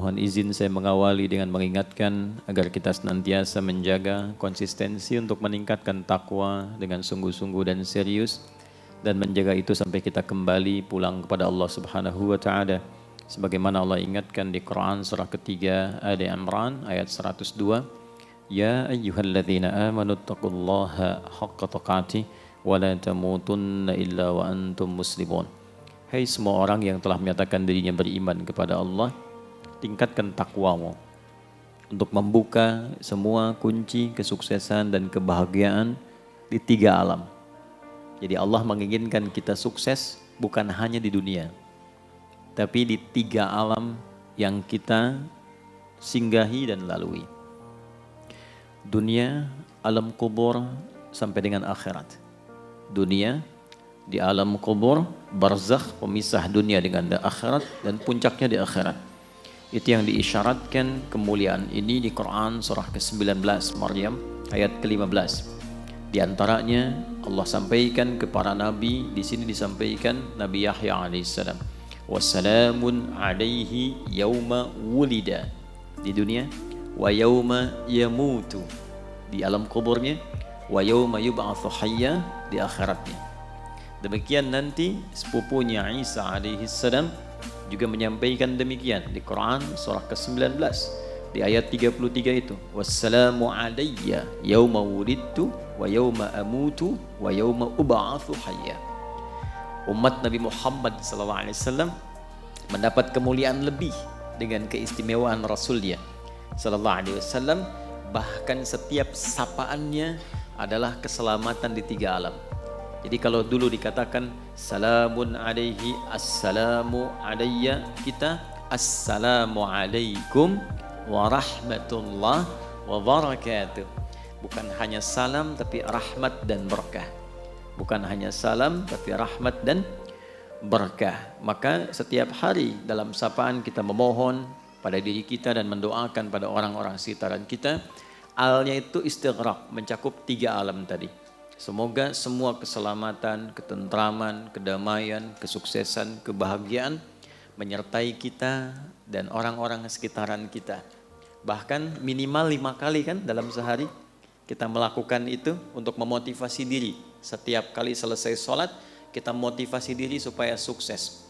Mohon izin saya mengawali dengan mengingatkan agar kita senantiasa menjaga konsistensi untuk meningkatkan takwa dengan sungguh-sungguh dan serius, dan menjaga itu sampai kita kembali pulang kepada Allah Subhanahu wa taala. Sebagaimana Allah ingatkan di Quran surah ketiga Ali Imran ayat 102, Ya ayyuhalladzina amanu taqullaha haqqa tuqatih wa la tamutunna illa wa antum muslimun. Hai semua orang yang telah menyatakan dirinya beriman kepada Allah, tingkatkan takwamu untuk membuka semua kunci kesuksesan dan kebahagiaan di 3 alam. Jadi Allah menginginkan kita sukses bukan hanya di dunia, tapi di 3 alam yang kita singgahi dan lalui. Dunia, alam kubur, sampai dengan akhirat. Dunia, di alam kubur, barzakh, pemisah dunia dengan akhirat, dan puncaknya di akhirat. Itu yang diisyaratkan kemuliaan ini di Quran surah ke-19 Maryam ayat ke-15. Di antaranya Allah sampaikan ke para nabi, di sini disampaikan Nabi Yahya alaihissalam, wassalamun alaihi yauma wulida di dunia, wa yauma yamutu di alam kuburnya, wa yauma yub'atsu hayya di akhiratnya. Demikian nanti sepupunya Isa alaihissalam juga menyampaikan demikian di Quran surah ke-19 di ayat 33 itu, wassalamu alayya yauma wulidtu wa yauma amutu wa yauma ub'atsu hayya. Umat Nabi Muhammad SAW mendapat kemuliaan lebih dengan keistimewaan Rasulnya SAW, bahkan setiap sapaannya adalah keselamatan di 3 alam. Jadi kalau dulu dikatakan salamun alaihi, assalamu alayya, kita assalamu alaikum warahmatullah wabarakatuh. Bukan hanya salam tapi rahmat dan berkah. Bukan hanya salam tapi rahmat dan berkah. Maka setiap hari dalam sapaan kita memohon pada diri kita dan mendoakan pada orang-orang sekitaran kita. Alnya itu istighraq, mencakup 3 alam tadi. Semoga semua keselamatan, ketentraman, kedamaian, kesuksesan, kebahagiaan menyertai kita dan orang-orang sekitaran kita. Bahkan minimal 5 kali kan dalam sehari kita melakukan itu untuk memotivasi diri. Setiap kali selesai sholat kita motivasi diri supaya sukses.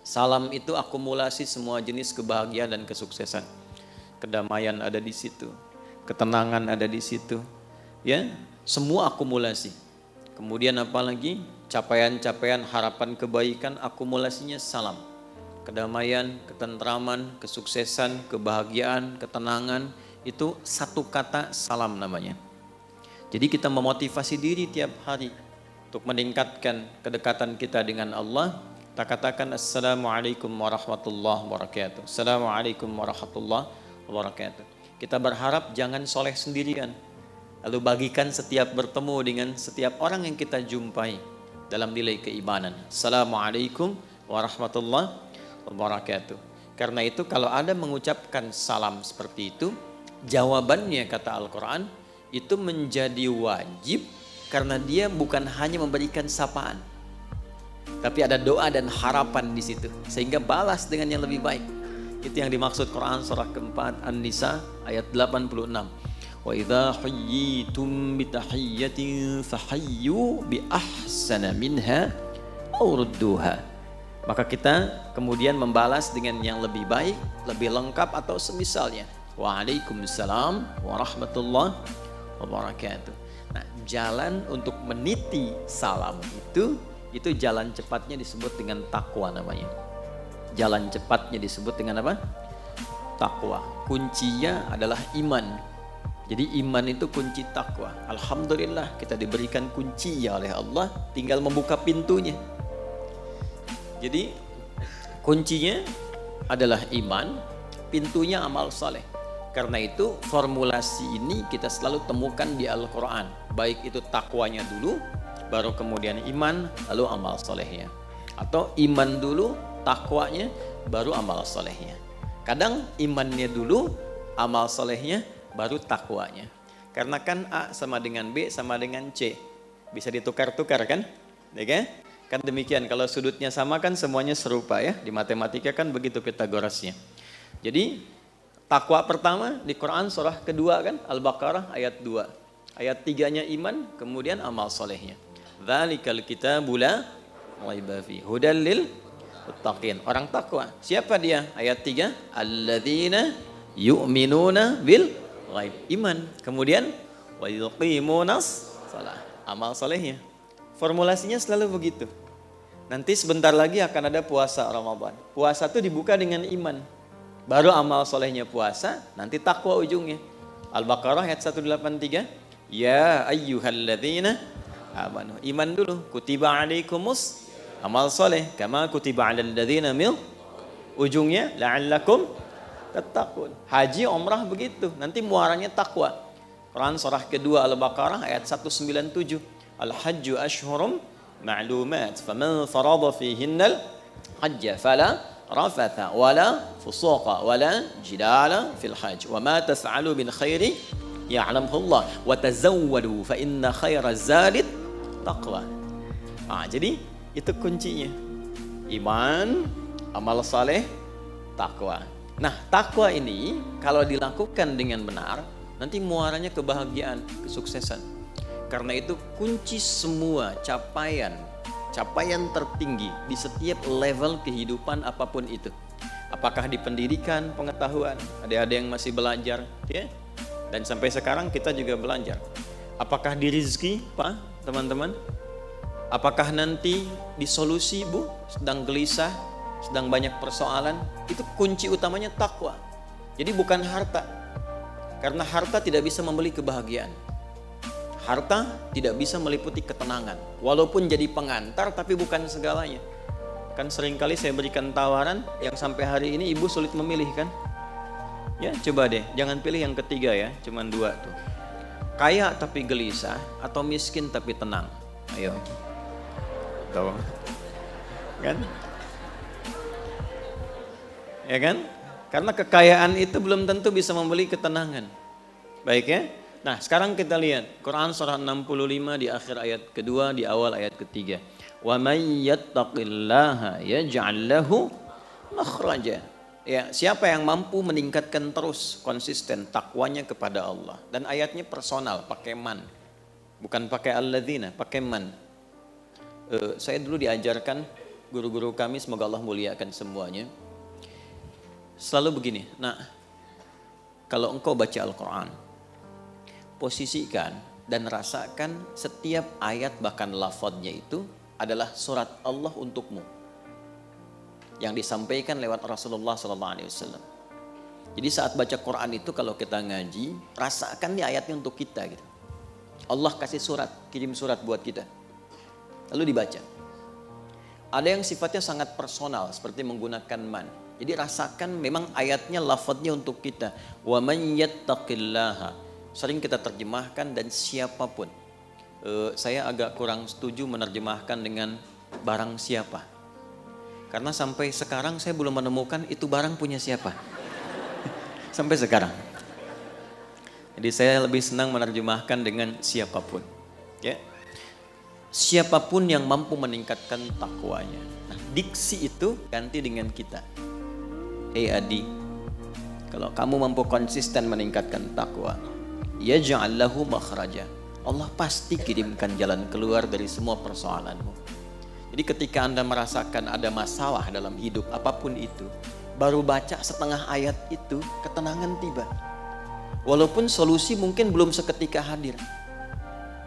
Salam itu akumulasi semua jenis kebahagiaan dan kesuksesan. Kedamaian ada di situ, ketenangan ada di situ, ya. Semua akumulasi. Kemudian apalagi capaian-capaian harapan kebaikan, akumulasinya salam. Kedamaian, ketentraman, kesuksesan, kebahagiaan, ketenangan, itu satu kata salam namanya. Jadi kita memotivasi diri tiap hari untuk meningkatkan kedekatan kita dengan Allah. Kita katakan assalamualaikum warahmatullahi wabarakatuh. Assalamualaikum warahmatullahi wabarakatuh. Kita berharap jangan soleh sendirian. Lalu bagikan setiap bertemu dengan setiap orang yang kita jumpai dalam nilai keimanan. Assalamualaikum warahmatullahi wabarakatuh. Karena itu kalau ada mengucapkan salam seperti itu, jawabannya kata Al-Quran itu menjadi wajib karena dia bukan hanya memberikan sapaan, tapi ada doa dan harapan di situ sehingga balas dengan yang lebih baik. Itu yang dimaksud Quran surah keempat An-Nisa ayat 86. Wa idza hayyitum bi tahiyyatin fahayyu bi ahsana minha aw rudduha. Maka kita kemudian membalas dengan yang lebih baik, lebih lengkap atau semisalnya. Waalaikumsalam warahmatullahi wabarakatuh. Nah, jalan untuk meniti salam itu jalan cepatnya disebut dengan takwa namanya. Jalan cepatnya disebut dengan apa? Takwa. Kuncinya adalah iman. Jadi iman itu kunci takwa. Alhamdulillah kita diberikan kunci oleh Allah, tinggal membuka pintunya. Jadi kuncinya adalah iman, pintunya amal saleh. Karena itu formulasi ini kita selalu temukan di Al-Quran. Baik itu takwanya dulu, baru kemudian iman, lalu amal salehnya. Atau iman dulu, takwanya, baru amal salehnya. Kadang imannya dulu, amal salehnya, baru takwanya. Karena kan A sama dengan B sama dengan C. Bisa ditukar-tukar kan? Ya kan? Kan demikian, kalau sudutnya sama kan semuanya serupa ya. Di matematika kan begitu Pitagorasnya. Jadi takwa pertama di Quran surah kedua kan, Al-Baqarah ayat 2. Ayat 3-nya iman, kemudian amal solehnya. Dzalikal kitabu la raiba fihi hudal lil muttaqin. Orang takwa. Siapa dia? Ayat 3, alladzina yu'minuna bil ghaib. Iman. Kemudian wa yuqimunas shalah. Amal solehnya. Formulasinya selalu begitu. Nanti sebentar lagi akan ada puasa Ramadan. Puasa itu dibuka dengan iman. Baru amal solehnya puasa, nanti takwa ujungnya. Al-Baqarah ayat 183. Ya ayyuhalladzina amanu. Iman dulu. Kutiba alaikumus amal soleh. Kama kutiba alal ladzina min. Ujungnya la'allakum tattaqun. Haji, umrah begitu. Nanti muaranya takwa. Quran surah kedua Al-Baqarah ayat 197. Al-hajju ashhurum ma'lumat. Faman farada fihinnal hajja fala rafatha wala fusuqa wala jidala fil hajj wa ma taf'alu min khairi ya'lamhu Allah wa tazawwadu fa inna khaira zadit taqwa. Jadi itu kuncinya. Iman, amal saleh, takwa. Nah, takwa ini kalau dilakukan dengan benar, nanti muaranya kebahagiaan, kesuksesan. Karena itu kunci semua capaian tertinggi di setiap level kehidupan apapun itu. Apakah di pendidikan, pengetahuan, ada yang masih belajar, ya? Dan sampai sekarang kita juga belajar. Apakah di rezeki, Pak, teman-teman? Apakah nanti di solusi, Bu, sedang gelisah, sedang banyak persoalan? Itu kunci utamanya takwa. Jadi bukan harta. Karena harta tidak bisa membeli kebahagiaan. Harta tidak bisa meliputi ketenangan. Walaupun jadi pengantar, tapi bukan segalanya. Kan seringkali saya berikan tawaran yang sampai hari ini ibu sulit memilih kan? Ya coba deh, jangan pilih yang ketiga ya, cuman 2 tuh. Kaya tapi gelisah atau miskin tapi tenang. Ayo. Tuh. Kan? Ya kan? Karena kekayaan itu belum tentu bisa membeli ketenangan. Baik ya? Nah sekarang kita lihat Quran surah 65 di akhir ayat kedua, di awal ayat ketiga. Wa may yattaqillaha yaj'al lahu makhraja. Ya, siapa yang mampu meningkatkan terus konsisten takwanya kepada Allah. Dan ayatnya personal, pakai man. Bukan pakai alladzina, pakai man. Saya dulu diajarkan guru-guru kami, semoga Allah muliakan semuanya. Selalu begini, nah kalau engkau baca Al-Quran, posisikan dan rasakan setiap ayat bahkan lafadznya itu adalah surat Allah untukmu yang disampaikan lewat Rasulullah SAW. Jadi saat baca Quran itu kalau kita ngaji, rasakan nih ayatnya untuk kita gitu. Allah kasih surat, kirim surat buat kita. Lalu dibaca. Ada yang sifatnya sangat personal seperti menggunakan man. Jadi rasakan memang ayatnya lafadznya untuk kita. Wa man yattaqillaha. Sering kita terjemahkan dan siapapun. Saya agak kurang setuju menerjemahkan dengan barang siapa. Karena sampai sekarang saya belum menemukan itu barang punya siapa. Sampai sekarang. Jadi saya lebih senang menerjemahkan dengan siapapun. Ya. Siapapun yang mampu meningkatkan takwanya. Nah, diksi itu ganti dengan kita. Adi, kalau kamu mampu konsisten meningkatkan takwa, yaj'al lahu makhraja. Allah pasti kirimkan jalan keluar dari semua persoalanmu. Jadi ketika Anda merasakan ada masalah dalam hidup apapun itu, baru baca setengah ayat itu, ketenangan tiba. Walaupun solusi mungkin belum seketika hadir,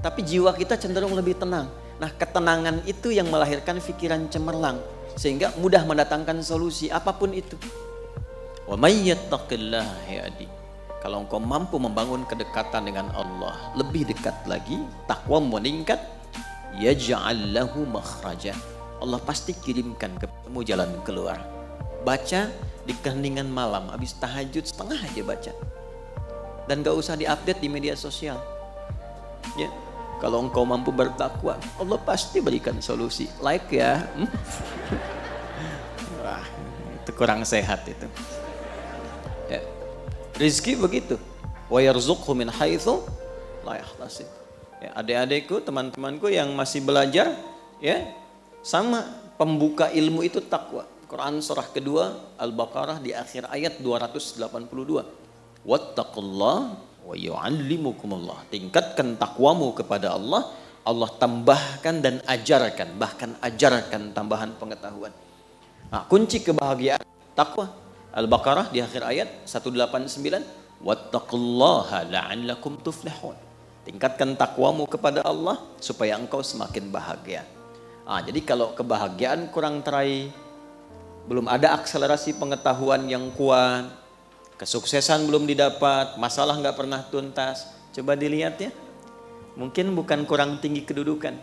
tapi jiwa kita cenderung lebih tenang. Nah, ketenangan itu yang melahirkan pikiran cemerlang, sehingga mudah mendatangkan solusi apapun itu. Wa may yattaqillaha yahdi. Kalau engkau mampu membangun kedekatan dengan Allah, lebih dekat lagi, takwa meningkat, yaj'al lahu makhraja. Allah pasti kirimkan kamu jalan keluar. Baca di keheningan malam, habis tahajud setengah aja baca. Dan gak usah diupdate di media sosial. Ya, kalau engkau mampu bertakwa, Allah pasti berikan solusi. Like ya. Wah, itu kurang sehat itu. Ya. Rizki begitu. Wa yarzuqhu min haitsu la yahtasib. Ya, adik-adikku, teman-temanku yang masih belajar, ya, sama pembuka ilmu itu takwa. Quran surah kedua Al-Baqarah di akhir ayat 282. Wattaqullah wa yu'allimukumullah. Tingkatkan takwamu kepada Allah, Allah tambahkan dan ajarkan, bahkan ajarkan tambahan pengetahuan. Nah, kunci kebahagiaan takwa. Al-Baqarah di akhir ayat 189. Wattaqullaha la'allakum tuflihun. Tingkatkan takwamu kepada Allah supaya engkau semakin bahagia. Jadi kalau kebahagiaan kurang teraih, belum ada akselerasi pengetahuan yang kuat, kesuksesan belum didapat, masalah nggak pernah tuntas, coba dilihat ya. Mungkin bukan kurang tinggi kedudukan,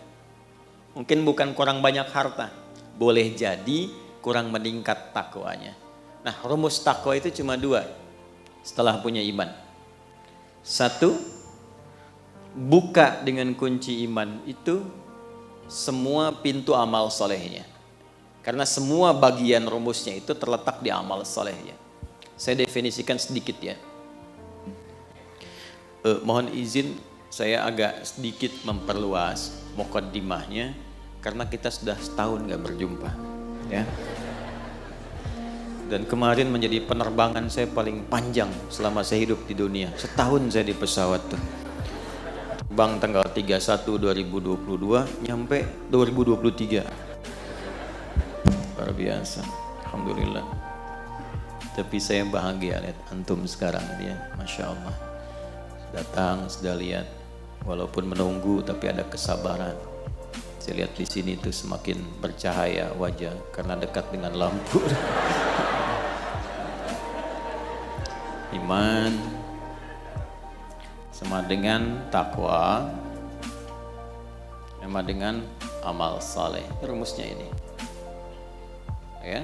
mungkin bukan kurang banyak harta, boleh jadi kurang meningkat takwanya. Nah, rumus takwa itu cuma dua setelah punya iman. Satu, buka dengan kunci iman itu semua pintu amal solehnya. Karena semua bagian rumusnya itu terletak di amal solehnya. Saya definisikan sedikit ya. Mohon izin saya agak sedikit memperluas muqaddimahnya karena kita sudah setahun nggak berjumpa, ya. Dan kemarin menjadi penerbangan saya paling panjang selama saya hidup di dunia. Setahun saya di pesawat tuh. Terbang tanggal 31 2022 nyampe 2023. Luar biasa. Alhamdulillah. Tapi saya bahagia lihat antum sekarang ya, Masya Allah. Datang sudah lihat, walaupun menunggu tapi ada kesabaran. Saya lihat di sini tuh semakin bercahaya wajah karena dekat dengan lampu. Iman sama dengan takwa, sama dengan amal saleh. Rumusnya ini, ya.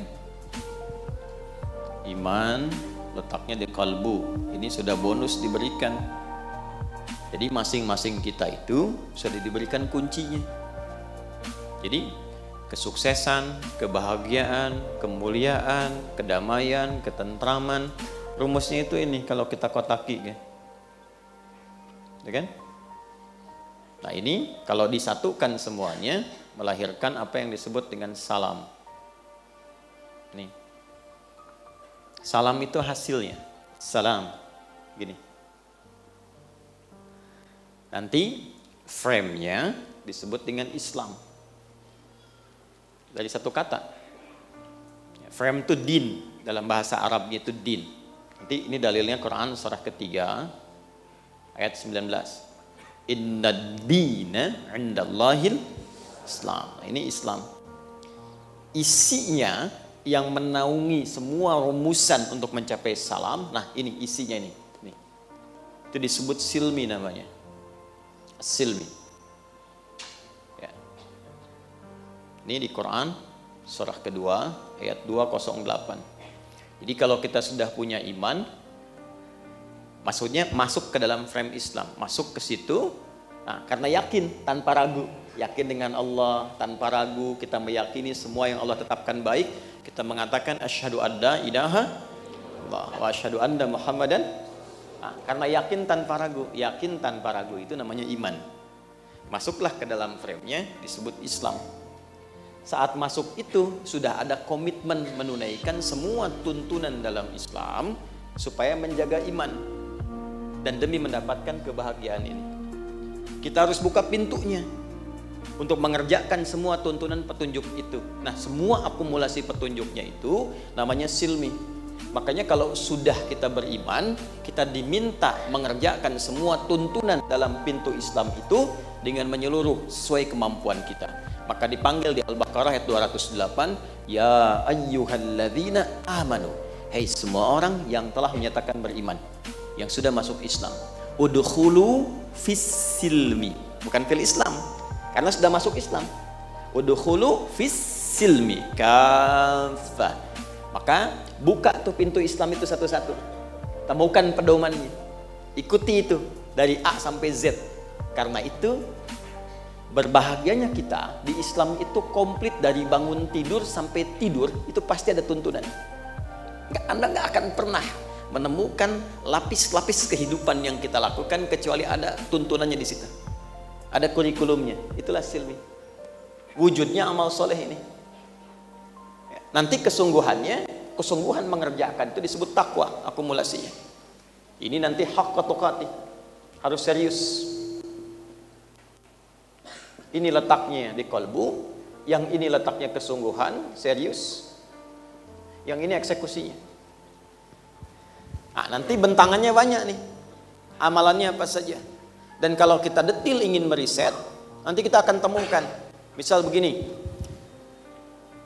Iman letaknya di kalbu. Ini sudah bonus diberikan. Jadi masing-masing kita itu sudah diberikan kuncinya. Jadi kesuksesan, kebahagiaan, kemuliaan, kedamaian, ketentraman, rumusnya itu ini kalau kita kotaki ya. Ya kan? Nah, ini kalau disatukan semuanya melahirkan apa yang disebut dengan salam. Nih. Salam itu hasilnya. Salam. Gini. Nanti frame-nya disebut dengan Islam. Dari satu kata. Frame itu din. Dalam bahasa Arabnya itu din. Nanti ini dalilnya Quran surah ketiga ayat 19. Inna dina indallahil Islam. Nah, ini Islam. Isinya yang menaungi semua rumusan untuk mencapai salam. Nah, ini isinya ini. Nih. Itu disebut silmi namanya. Silmi. Ya. Ini di Quran surah kedua ayat 208. Jadi kalau kita sudah punya iman, maksudnya masuk ke dalam frame Islam, masuk ke situ, nah, karena yakin tanpa ragu, yakin dengan Allah tanpa ragu, kita meyakini semua yang Allah tetapkan baik, kita mengatakan asyhadu alla ilaha illallah wa asyhadu anna Muhammadan. Nah, karena yakin tanpa ragu itu namanya iman. Masuklah ke dalam frame-nya disebut Islam. Saat masuk itu sudah ada komitmen menunaikan semua tuntunan dalam Islam supaya menjaga iman dan demi mendapatkan kebahagiaan ini. Kita harus buka pintunya untuk mengerjakan semua tuntunan petunjuk itu. Nah, semua akumulasi petunjuknya itu namanya silmi. Makanya kalau sudah kita beriman, kita diminta mengerjakan semua tuntunan dalam pintu Islam itu dengan menyeluruh sesuai kemampuan kita. Maka dipanggil di Al-Baqarah ayat 208, ya ayyuhalladzina amanu. Hai semua orang yang telah menyatakan beriman, yang sudah masuk Islam. Udkhulu fis silmi, bukan fil Islam, karena sudah masuk Islam. Udkhulu fis silmi kafah. Maka buka tuh pintu Islam itu satu-satu. Temukan pedomannya. Ikuti itu dari A sampai Z. Karena itu berbahagianya kita di Islam itu komplit dari bangun tidur sampai tidur itu pasti ada tuntunan. Anda nggak akan pernah menemukan lapis-lapis kehidupan yang kita lakukan kecuali ada tuntunannya di situ. Ada kurikulumnya. Itulah silmi. Wujudnya amal soleh ini. Ya. Nanti kesungguhan mengerjakan itu disebut takwa akumulasinya. Ini nanti haqqa tuqatih, harus serius. Ini letaknya di kalbu, yang ini letaknya kesungguhan, serius. Yang ini eksekusinya. Nah, nanti bentangannya banyak nih. Amalannya apa saja. Dan kalau kita detil ingin meriset, nanti kita akan temukan. Misal begini,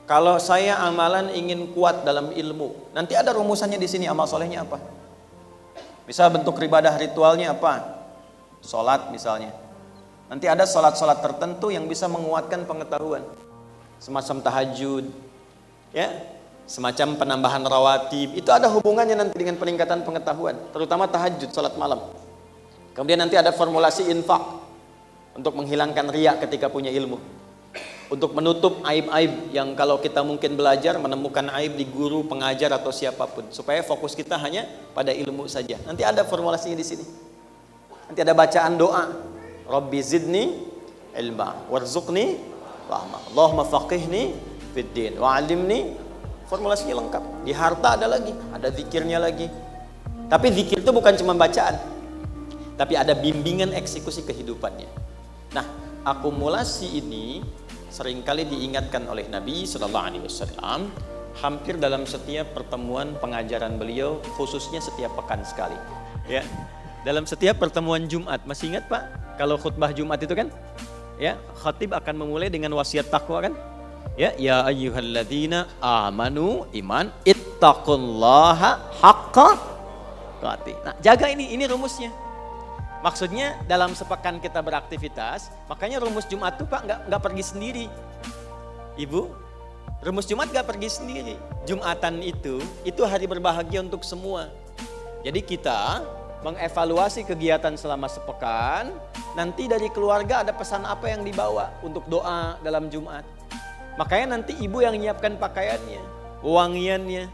kalau saya amalan ingin kuat dalam ilmu, nanti ada rumusannya di sini amal solehnya apa. Misal bentuk ibadah ritualnya apa? Sholat misalnya. Nanti ada sholat-sholat tertentu yang bisa menguatkan pengetahuan. Semacam tahajud, ya, semacam penambahan rawatib. Itu ada hubungannya nanti dengan peningkatan pengetahuan, terutama tahajud, sholat malam. Kemudian nanti ada formulasi infak untuk menghilangkan riak ketika punya ilmu, untuk menutup aib-aib yang kalau kita mungkin belajar menemukan aib di guru, pengajar atau siapapun, supaya fokus kita hanya pada ilmu saja. Nanti ada formulasinya di sini. Nanti ada bacaan doa, Rabbi zidni ilma warzuqni rahmah, Allahumma faqihni fid din wa'allimni. Formulasinya lengkap. Di harta ada lagi, ada zikirnya lagi. Tapi zikir itu bukan cuma bacaan, tapi ada bimbingan eksekusi kehidupannya. Nah, akumulasi ini seringkali diingatkan oleh Nabi Sallallahu Alaihi Wasallam hampir dalam setiap pertemuan pengajaran beliau, khususnya setiap pekan sekali. Ya, dalam setiap pertemuan Jumat, masih ingat Pak? Kalau khutbah Jumat itu kan, ya, khatib akan memulai dengan wasiat takwa kan? Ya ayyuhalladzina amanu iman ittaqullaha haqqa tuqatih. Nah, jaga ini rumusnya. Maksudnya dalam sepekan kita beraktivitas, makanya rumus Jumat tuh Pak nggak pergi sendiri. Ibu, rumus Jumat nggak pergi sendiri. Jumatan itu hari berbahagia untuk semua. Jadi kita mengevaluasi kegiatan selama sepekan, nanti dari keluarga ada pesan apa yang dibawa untuk doa dalam Jumat. Makanya nanti ibu yang menyiapkan pakaiannya, wangiannya,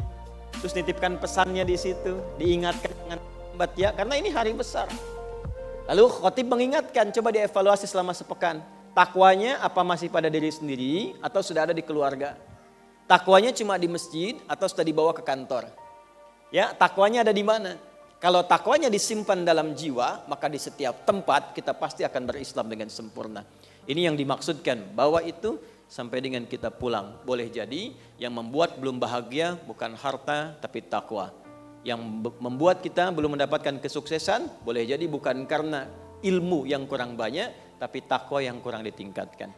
terus nitipkan pesannya di situ, diingatkan dengan lambat ya, karena ini hari besar. Lalu khotib mengingatkan, coba dievaluasi selama sepekan. Takwanya apa masih pada diri sendiri atau sudah ada di keluarga? Takwanya cuma di masjid atau sudah dibawa ke kantor? Ya, takwanya ada di mana? Kalau takwanya disimpan dalam jiwa, maka di setiap tempat kita pasti akan berislam dengan sempurna. Ini yang dimaksudkan, bahwa itu sampai dengan kita pulang. Boleh jadi yang membuat belum bahagia bukan harta tapi takwa. Yang membuat kita belum mendapatkan kesuksesan boleh jadi bukan karena ilmu yang kurang banyak tapi takwa yang kurang ditingkatkan.